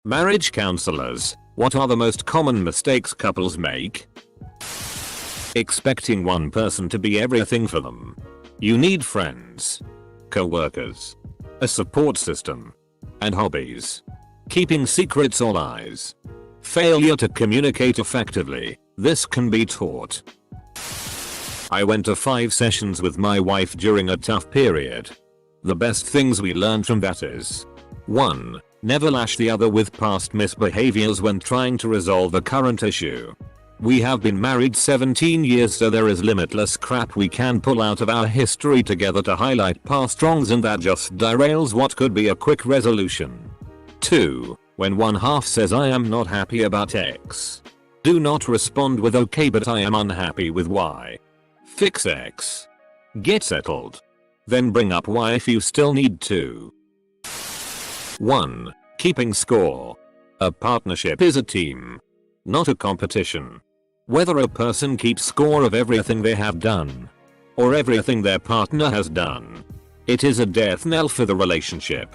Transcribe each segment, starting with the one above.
Marriage counselors, what are the most common mistakes couples make? Expecting one person to be everything for them. You need friends, co-workers, a support system, and hobbies. Keeping secrets or lies. Failure to communicate effectively. This can be taught. I went to 5 sessions with my wife during a tough period. The best things we learned from that is 1. Never lash the other with past misbehaviors when trying to resolve a current issue. We have been married 17 years, so there is limitless crap we can pull out of our history together to highlight past wrongs, and that just derails what could be a quick resolution. 2. When one half says I am not happy about X, do not respond with okay but I am unhappy with Y. Fix X. Get settled. Then bring up Y if you still need to. 1. Keeping score. A partnership is a team, not a competition. Whether a person keeps score of everything they have done, or everything their partner has done, it is a death knell for the relationship.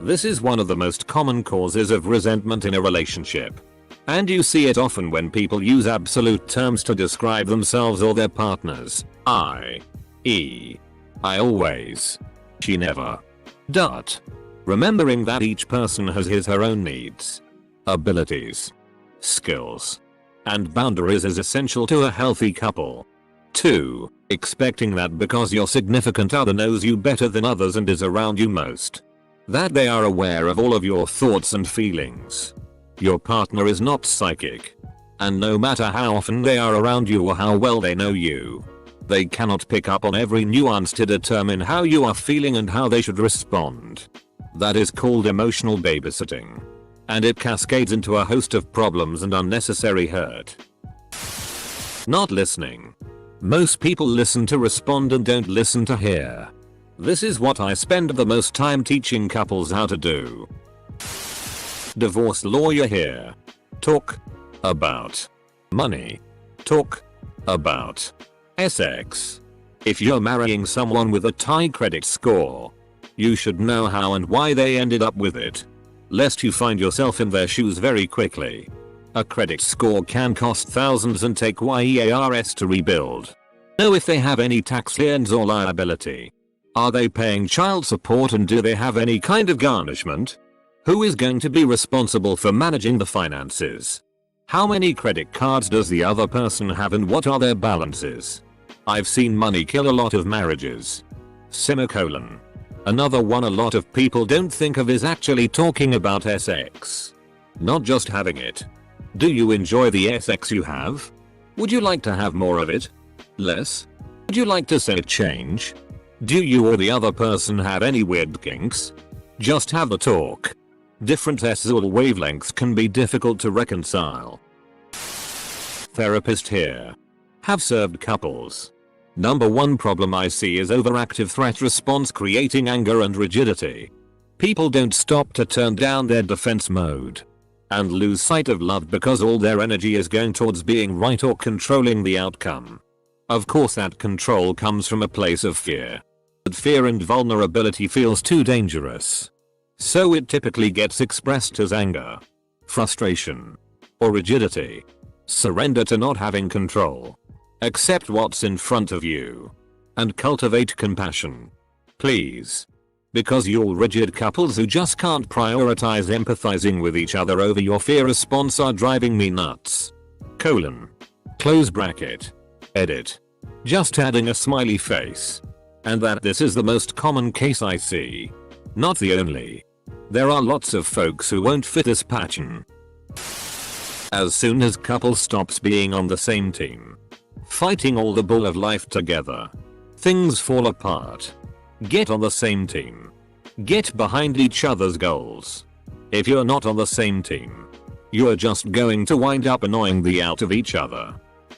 This is one of the most common causes of resentment in a relationship. And you see it often when people use absolute terms to describe themselves or their partners. I always. She never. Remembering that each person has her own needs, abilities, skills, and boundaries is essential to a healthy couple. 2. Expecting that because your significant other knows you better than others and is around you most, that they are aware of all of your thoughts and feelings. Your partner is not psychic. And no matter how often they are around you or how well they know you, they cannot pick up on every nuance to determine how you are feeling and how they should respond. That is called emotional babysitting. And it cascades into a host of problems and unnecessary hurt. Not listening. Most people listen to respond and don't listen to hear. This is what I spend the most time teaching couples how to do. Divorce lawyer here. Talk about money. Talk about sex. If you're marrying someone with a high credit score, you should know how and why they ended up with it, lest you find yourself in their shoes very quickly. A credit score can cost thousands and take years to rebuild. Know if they have any tax liens or liability. Are they paying child support, and do they have any kind of garnishment? Who is going to be responsible for managing the finances? How many credit cards does the other person have, and what are their balances? I've seen money kill a lot of marriages. Another one a lot of people don't think of is actually talking about sex. Not just having it. Do you enjoy the sex you have? Would you like to have more of it? Less? Would you like to see it change? Do you or the other person have any weird kinks? Just have the talk. Different sexual wavelengths can be difficult to reconcile. Therapist here. Have served couples. Number 1 problem I see is overactive threat response, creating anger and rigidity. People don't stop to turn down their defense mode and lose sight of love because all their energy is going towards being right or controlling the outcome. Of course, that control comes from a place of fear. But fear and vulnerability feels too dangerous. So it typically gets expressed as anger, frustration, or rigidity. Surrender to not having control. Accept what's in front of you. And cultivate compassion. Please. Because you're rigid couples who just can't prioritize empathizing with each other over your fear response are driving me nuts. Close bracket. Edit. Just adding a smiley face. And that this is the most common case I see. Not the only. There are lots of folks who won't fit this pattern. As soon as couple stops being on the same team, fighting all the bull of life together, things fall apart. Get on the same team. Get behind each other's goals. If you're not on the same team, you're just going to wind up annoying the out of each other.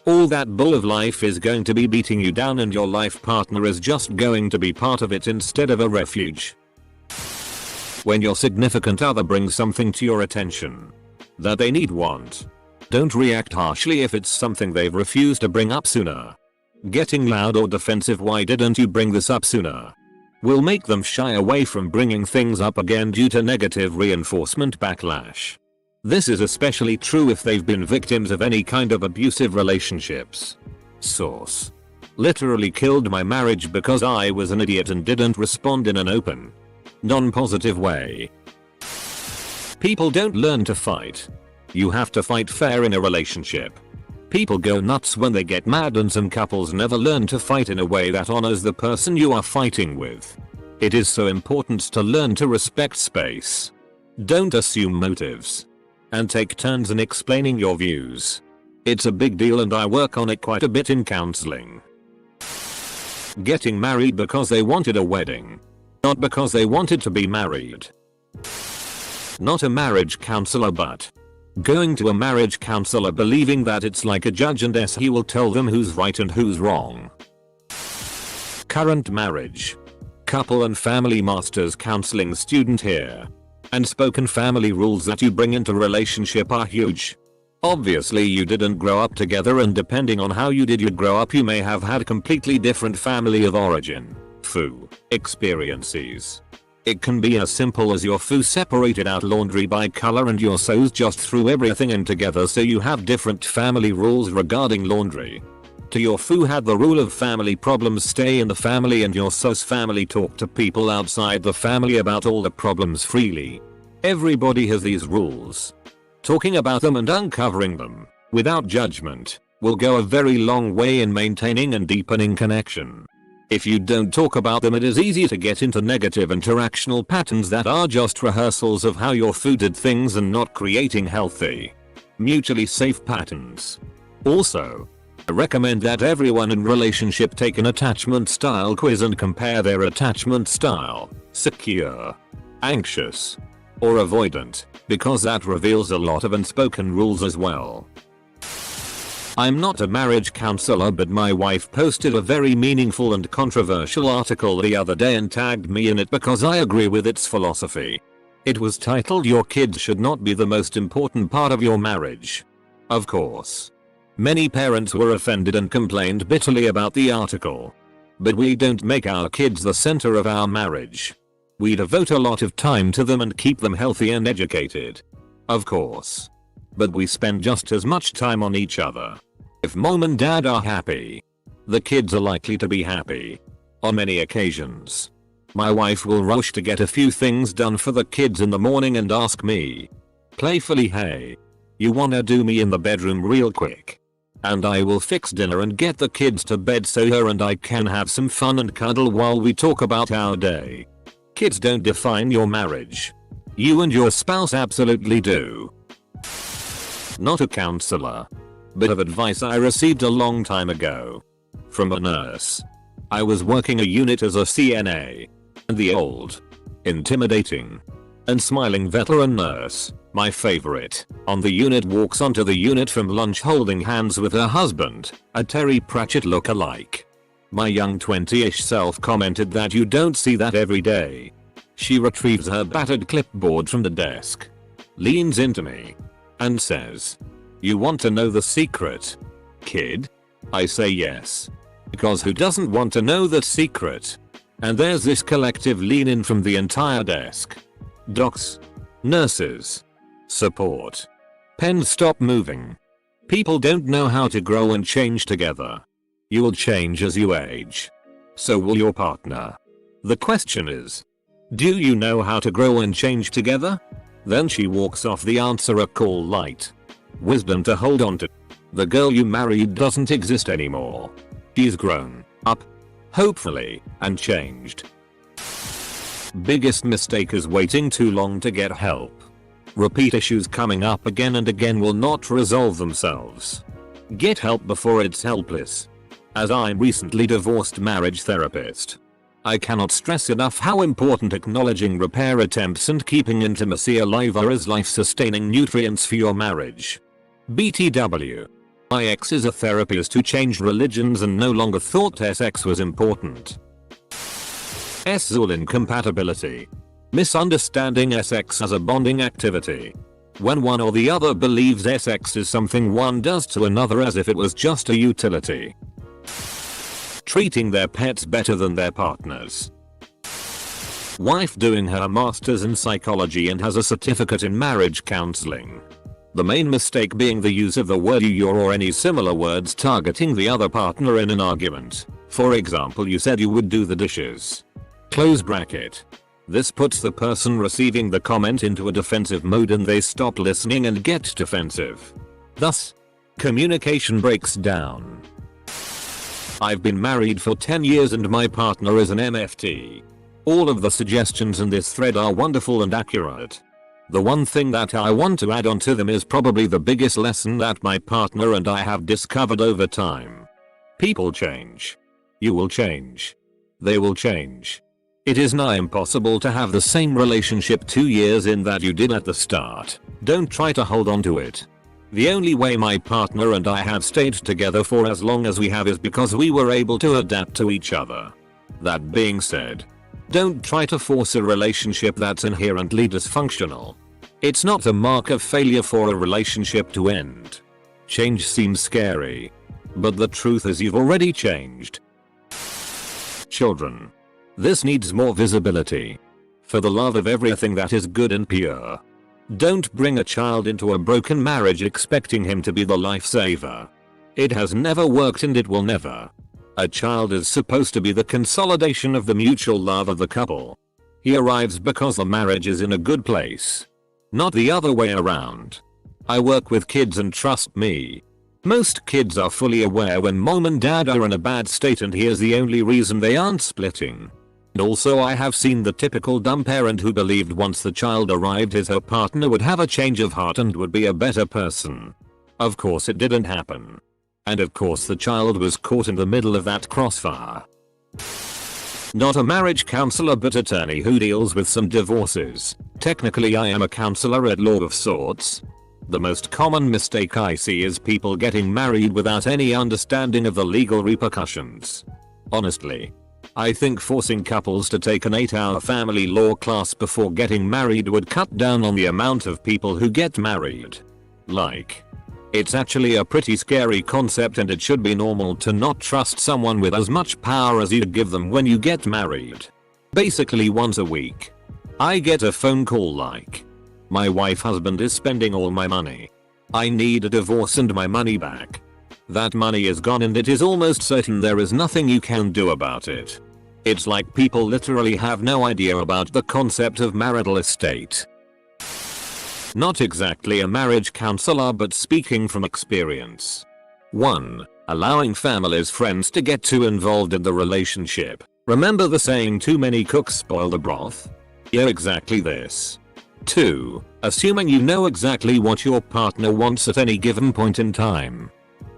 All that bull of life is going to be beating you down, and your life partner is just going to be part of it instead of a refuge. When your significant other brings something to your attention that they want, don't react harshly if it's something they've refused to bring up sooner. Getting loud or defensive "why didn't you bring this up sooner?" will make them shy away from bringing things up again due to negative reinforcement backlash. This is especially true if they've been victims of any kind of abusive relationships. Source: literally killed my marriage because I was an idiot and didn't respond in an open, non-positive way. People don't learn to fight. You have to fight fair in a relationship. People go nuts when they get mad, and some couples never learn to fight in a way that honors the person you are fighting with. It is so important to learn to respect space. Don't assume motives. And take turns in explaining your views. It's a big deal and I work on it quite a bit in counseling. Getting married because they wanted a wedding. Not because they wanted to be married. Not a marriage counselor, but going to a marriage counselor believing that it's like a judge and he will tell them who's right and who's wrong. Current marriage. Couple and family masters counseling student here. Unspoken family rules that you bring into relationship are huge. Obviously you didn't grow up together, and depending on how you did grow up, you may have had completely different family of origin, experiences. It can be as simple as your foo separated out laundry by color and your sews just threw everything in together, so you have different family rules regarding laundry. To your foo had the rule of family problems stay in the family, and your sus family talk to people outside the family about all the problems freely. Everybody has these rules. Talking about them and uncovering them, without judgment, will go a very long way in maintaining and deepening connection. If you don't talk about them, it is easy to get into negative interactional patterns that are just rehearsals of how your foo did things and not creating healthy, mutually safe patterns. Also, I recommend that everyone in relationship take an attachment style quiz and compare their attachment style, secure, anxious, or avoidant, because that reveals a lot of unspoken rules as well. I'm not a marriage counselor, but my wife posted a very meaningful and controversial article the other day and tagged me in it because I agree with its philosophy. It was titled "Your Kids Should Not Be the Most Important Part of Your Marriage." Of course, many parents were offended and complained bitterly about the article. But we don't make our kids the center of our marriage. We devote a lot of time to them and keep them healthy and educated. Of course. But we spend just as much time on each other. If mom and dad are happy, the kids are likely to be happy. On many occasions, my wife will rush to get a few things done for the kids in the morning and ask me playfully, "Hey, you wanna do me in the bedroom real quick?" And I will fix dinner and get the kids to bed so her and I can have some fun and cuddle while we talk about our day. Kids don't define your marriage. You and your spouse absolutely do. Not a counselor. Bit of advice I received a long time ago. From a nurse. I was working a unit as a CNA. And the old, intimidating, and smiling veteran nurse, my favorite, on the unit walks onto the unit from lunch holding hands with her husband, a Terry Pratchett look-alike. My young 20-ish self commented that you don't see that every day. She retrieves her battered clipboard from the desk, leans into me, and says, "You want to know the secret, kid?" I say yes. Because who doesn't want to know the secret? And there's this collective lean in from the entire desk. Docs, nurses, support. Pens stop moving. People don't know how to grow and change together. You will change as you age. So will your partner. The question is, do you know how to grow and change together? Then she walks off, the answer a call light. Wisdom to hold on to. The girl you married doesn't exist anymore. She's grown up, hopefully, and changed. Biggest mistake is waiting too long to get help. Repeat issues coming up again and again will not resolve themselves. Get help before it's helpless. As I'm recently divorced marriage therapist, I cannot stress enough how important acknowledging repair attempts and keeping intimacy alive are as life-sustaining nutrients for your marriage. BTW. My ex is a therapist who changed religions and no longer thought sex was important. S-Zul incompatibility. Misunderstanding sex as a bonding activity. When one or the other believes sex is something one does to another as if it was just a utility. Treating their pets better than their partners. Wife doing her master's in psychology and has a certificate in marriage counseling. The main mistake being the use of the word you or any similar words targeting the other partner in an argument. For example, you said you would do the dishes. Close bracket. This puts the person receiving the comment into a defensive mode and they stop listening and get defensive. Thus, communication breaks down. I've been married for 10 years and my partner is an MFT. All of the suggestions in this thread are wonderful and accurate. The one thing that I want to add on to them is probably the biggest lesson that my partner and I have discovered over time. People change. You will change. They will change. It is nigh impossible to have the same relationship 2 years in that you did at the start. Don't try to hold on to it. The only way my partner and I have stayed together for as long as we have is because we were able to adapt to each other. That being said, don't try to force a relationship that's inherently dysfunctional. It's not a mark of failure for a relationship to end. Change seems scary. But the truth is you've already changed. Children. This needs more visibility. For the love of everything that is good and pure. Don't bring a child into a broken marriage expecting him to be the lifesaver. It has never worked and it will never. A child is supposed to be the consolidation of the mutual love of the couple. He arrives because the marriage is in a good place. Not the other way around. I work with kids and trust me. Most kids are fully aware when mom and dad are in a bad state and here's the only reason they aren't splitting. And also I have seen the typical dumb parent who believed once the child arrived her partner would have a change of heart and would be a better person. Of course it didn't happen. And of course the child was caught in the middle of that crossfire. Not a marriage counselor but attorney who deals with some divorces. Technically I am a counselor at law of sorts. The most common mistake I see is people getting married without any understanding of the legal repercussions. Honestly, I think forcing couples to take an 8-hour family law class before getting married would cut down on the amount of people who get married. It's actually a pretty scary concept and it should be normal to not trust someone with as much power as you give them when you get married. Basically once a week, I get a phone call like, my wife husband is spending all my money. I need a divorce and my money back. That money is gone and it is almost certain there is nothing you can do about it. It's like people literally have no idea about the concept of marital estate. Not exactly a marriage counselor but speaking from experience. 1. Allowing family's friends to get too involved in the relationship. Remember the saying too many cooks spoil the broth? Yeah, exactly this. 2. Assuming you know exactly what your partner wants at any given point in time.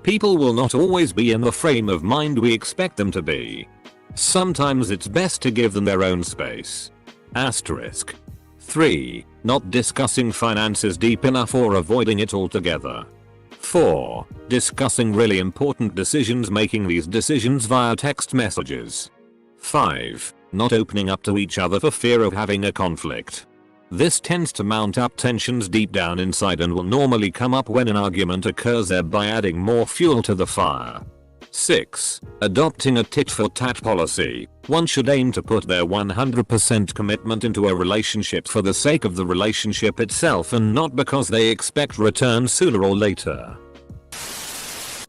People will not always be in the frame of mind we expect them to be. Sometimes it's best to give them their own space. Asterisk. 3. Not discussing finances deep enough or avoiding it altogether. 4. Discussing really important decisions, making these decisions via text messages. 5. Not opening up to each other for fear of having a conflict. This tends to mount up tensions deep down inside and will normally come up when an argument occurs, thereby adding more fuel to the fire. 6. Adopting a tit-for-tat policy. One should aim to put their 100% commitment into a relationship for the sake of the relationship itself and not because they expect return sooner or later.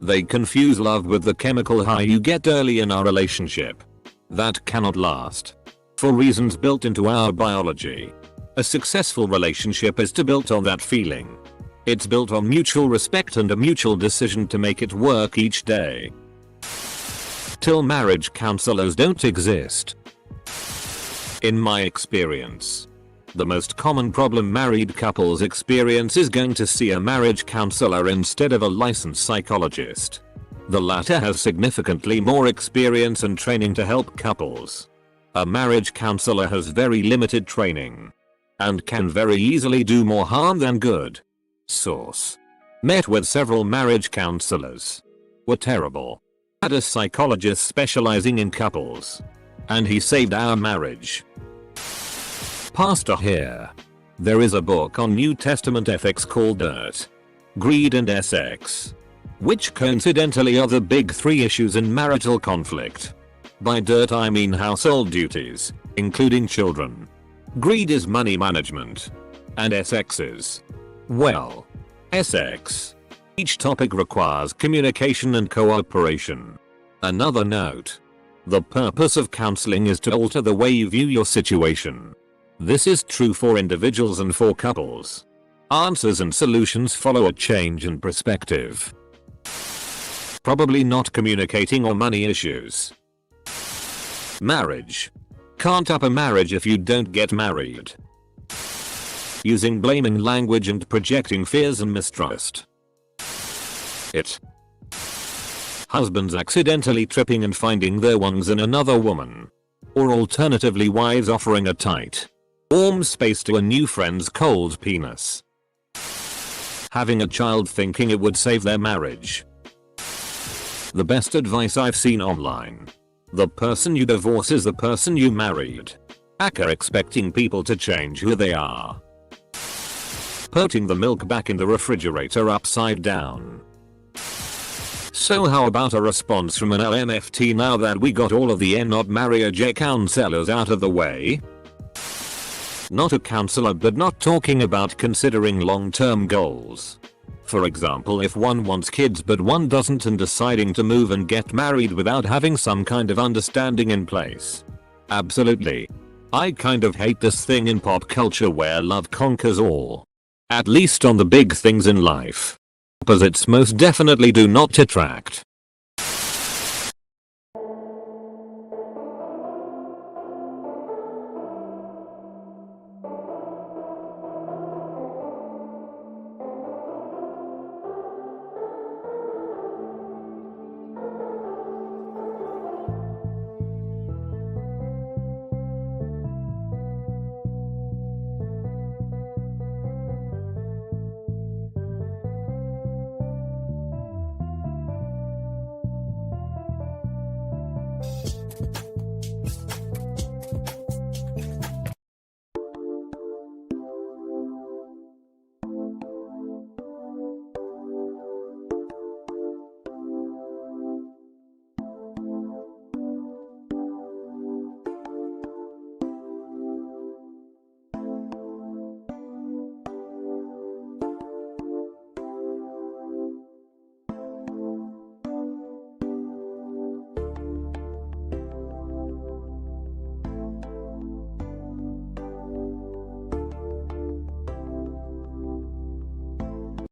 They confuse love with the chemical high you get early in our relationship. That cannot last. For reasons built into our biology. A successful relationship is built on that feeling. It's built on mutual respect and a mutual decision to make it work each day. Till marriage counselors don't exist. In my experience, the most common problem married couples experience is going to see a marriage counselor instead of a licensed psychologist. The latter has significantly more experience and training to help couples. A marriage counselor has very limited training and can very easily do more harm than good. Source. Met with several marriage counselors. Were terrible. Had a psychologist specializing in couples. And he saved our marriage. Pastor here. There is a book on New Testament ethics called Dirt, Greed and Sex, which coincidentally are the big 3 issues in marital conflict. By dirt I mean household duties, including children. Greed is money management. And sex is, well, SX. Each topic requires communication and cooperation. Another note. The purpose of counseling is to alter the way you view your situation. This is true for individuals and for couples. Answers and solutions follow a change in perspective. Probably not communicating or money issues. Marriage. Can't up a marriage if you don't get married. Using blaming language and projecting fears and mistrust. It. Husbands accidentally tripping and finding their ones in another woman. Or alternatively wives offering a tight, warm space to a new friend's cold penis. Having a child thinking it would save their marriage. The best advice I've seen online. The person you divorce is the person you married. Aka expecting people to change who they are. Putting the milk back in the refrigerator upside down. So how about a response from an LMFT now that we got all of the not marriage counselors out of the way? Not a counselor but not talking about considering long-term goals. For example, if one wants kids but one doesn't and deciding to move and get married without having some kind of understanding in place. Absolutely. I kind of hate this thing in pop culture where love conquers all. At least on the big things in life. Opposites most definitely do not attract.